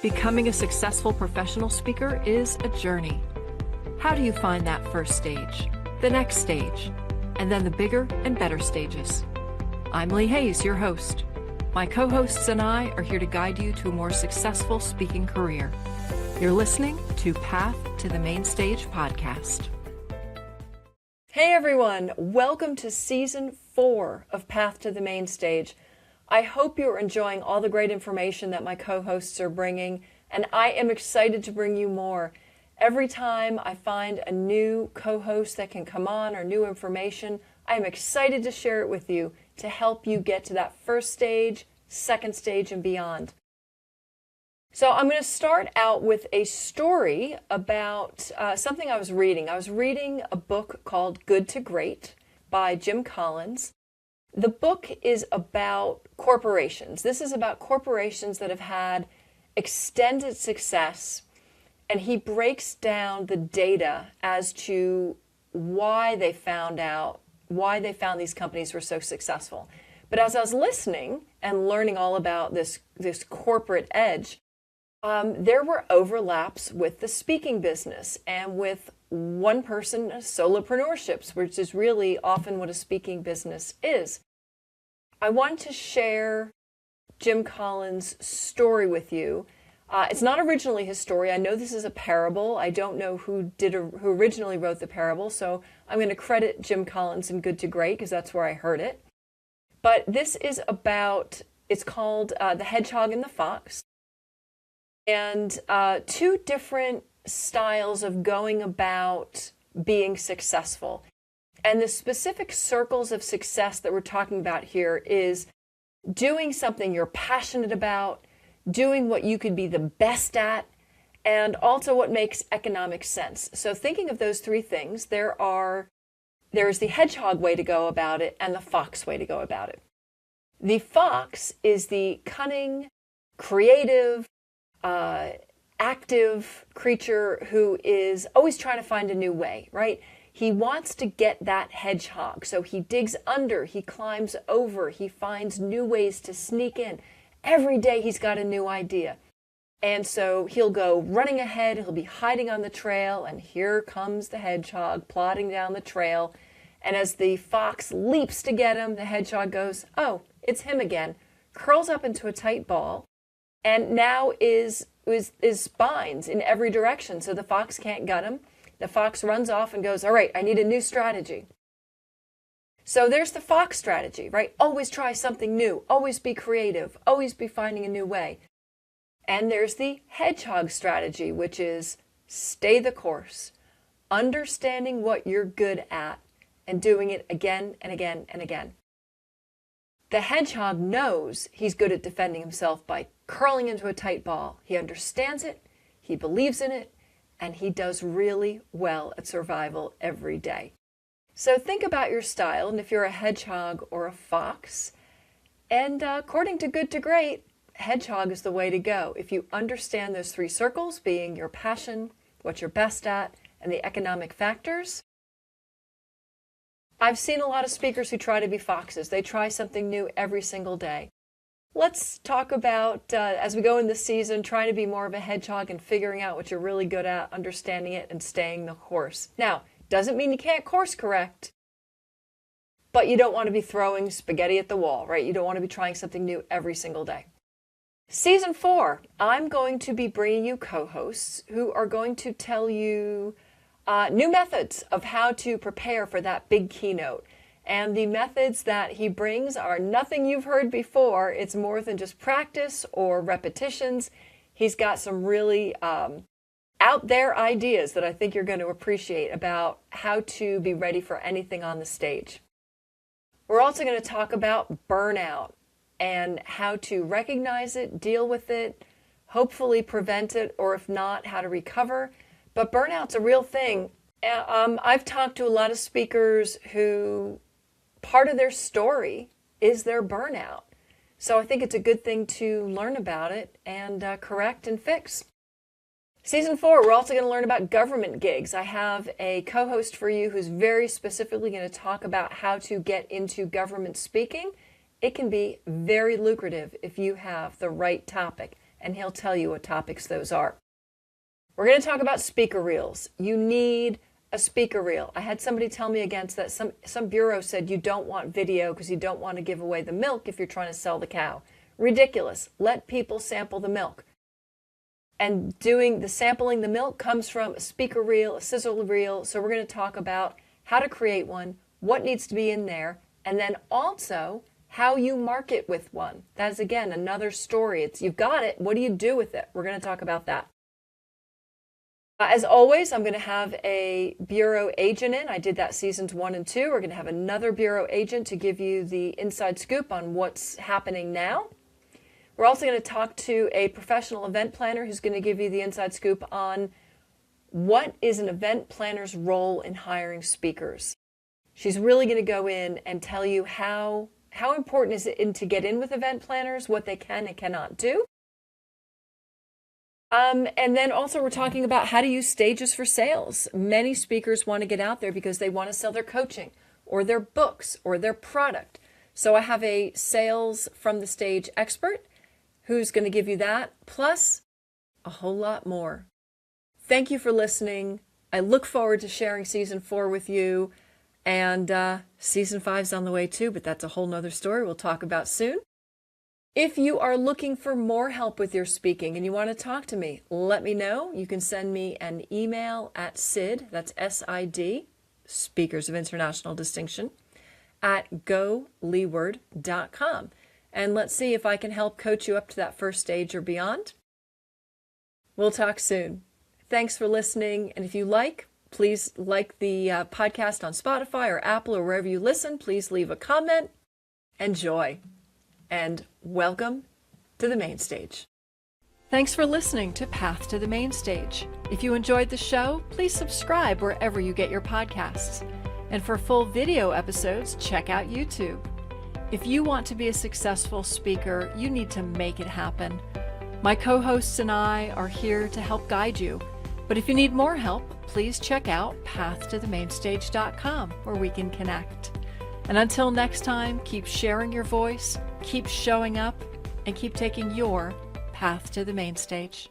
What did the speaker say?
Becoming a successful professional speaker is a journey. How do you find that first stage, the next stage, and then the bigger and better stages? I'm Lee Hayes, your host. My co-hosts and I are here to guide you to a more successful speaking career. You're listening to Path to the Main Stage podcast. Hey everyone, welcome to Season 4 of Path to the Main Stage. I hope you're enjoying all the great information that my co-hosts are bringing, and I am excited to bring you more. Every time I find a new co-host that can come on or new information, I am excited to share it with you to help you get to that first stage, second stage, and beyond. So I'm going to start out with a story about something I was reading. I was reading a book called Good to Great by Jim Collins. The book is about corporations. This is about corporations that have had extended success, and he breaks down the data as to why they found these companies were so successful. But as I was listening and learning all about this corporate edge, there were overlaps with the speaking business and with one-person solopreneurships, which is really often what a speaking business is. I want to share Jim Collins' story with you. It's not originally his story. I know this is a parable. I don't know who originally wrote the parable, so I'm going to credit Jim Collins in Good to Great because that's where I heard it. But this is it's called The Hedgehog and the Fox. And two different styles of going about being successful. And the specific circles of success that we're talking about here is doing something you're passionate about, doing what you could be the best at, and also what makes economic sense. So thinking of those three things, there's the hedgehog way to go about it and the fox way to go about it. The fox is the cunning, creative, active creature who is always trying to find a new way, right? He wants to get that hedgehog. So he digs under, he climbs over, he finds new ways to sneak in. Every day he's got a new idea. And so he'll go running ahead, he'll be hiding on the trail, and here comes the hedgehog plodding down the trail. And as the fox leaps to get him, the hedgehog goes, oh, it's him again, curls up into a tight ball, and now is spines in every direction, so the fox can't gut him. The fox runs off and goes, all right, I need a new strategy. So there's the fox strategy, right? Always try something new, always be creative, always be finding a new way. And there's the hedgehog strategy, which is stay the course, understanding what you're good at and doing it again and again and again. The hedgehog knows he's good at defending himself by curling into a tight ball. He understands it, he believes in it, and he does really well at survival every day. So think about your style, and if you're a hedgehog or a fox, and according to Good to Great, hedgehog is the way to go. If you understand those three circles, being your passion, what you're best at, and the economic factors. I've seen a lot of speakers who try to be foxes. They try something new every single day. Let's talk about, as we go in this season, trying to be more of a hedgehog and figuring out what you're really good at, understanding it, and staying the course. Now, doesn't mean you can't course correct, but you don't want to be throwing spaghetti at the wall, right? You don't want to be trying something new every single day. Season 4, I'm going to be bringing you co-hosts who are going to tell you new methods of how to prepare for that big keynote. And the methods that he brings are nothing you've heard before. It's more than just practice or repetitions. He's got some really out there ideas that I think you're going to appreciate about how to be ready for anything on the stage. We're also going to talk about burnout and how to recognize it, deal with it, hopefully prevent it, or if not, how to recover. But burnout's a real thing. I've talked to a lot of speakers who part of their story is their burnout. So I think it's a good thing to learn about it and correct and fix. Season 4, we're also going to learn about government gigs. I have a co-host for you who's very specifically going to talk about how to get into government speaking. It can be very lucrative if you have the right topic and he'll tell you what topics those are. We're going to talk about speaker reels. You need a speaker reel. I had somebody tell me against that. Some bureau said you don't want video because you don't want to give away the milk if you're trying to sell the cow. Ridiculous. Let people sample the milk. And doing the sampling the milk comes from a speaker reel, a sizzle reel. So we're going to talk about how to create one, what needs to be in there, and then also how you market with one. That's, again, another story. You've got it. What do you do with it? We're going to talk about that. As always, I'm going to have a bureau agent in. I did that seasons 1 and 2. We're going to have another bureau agent to give you the inside scoop on what's happening now. We're also going to talk to a professional event planner who's going to give you the inside scoop on what is an event planner's role in hiring speakers. She's really going to go in and tell you how important is it to get in with event planners, what they can and cannot do. And then also we're talking about how to use stages for sales. Many speakers want to get out there because they want to sell their coaching or their books or their product. So I have a sales from the stage expert who's going to give you that, plus a whole lot more. Thank you for listening. I look forward to sharing season 4 with you. And season 5's on the way too, but that's a whole nother story we'll talk about soon. If you are looking for more help with your speaking and you want to talk to me, let me know. You can send me an email at SID, that's S-I-D, Speakers of International Distinction, at goleeward.com. And let's see if I can help coach you up to that first stage or beyond. We'll talk soon. Thanks for listening. And if you please like the podcast on Spotify or Apple or wherever you listen. Please leave a comment. Enjoy. And welcome to the main stage. Thanks for listening to Path to the Main Stage. If you enjoyed the show, please subscribe wherever you get your podcasts. And for full video episodes, check out YouTube. If you want to be a successful speaker, you need to make it happen. My co-hosts and I are here to help guide you. But if you need more help, please check out pathtothemainstage.com where we can connect. And until next time, keep sharing your voice, keep showing up, and keep taking your path to the main stage.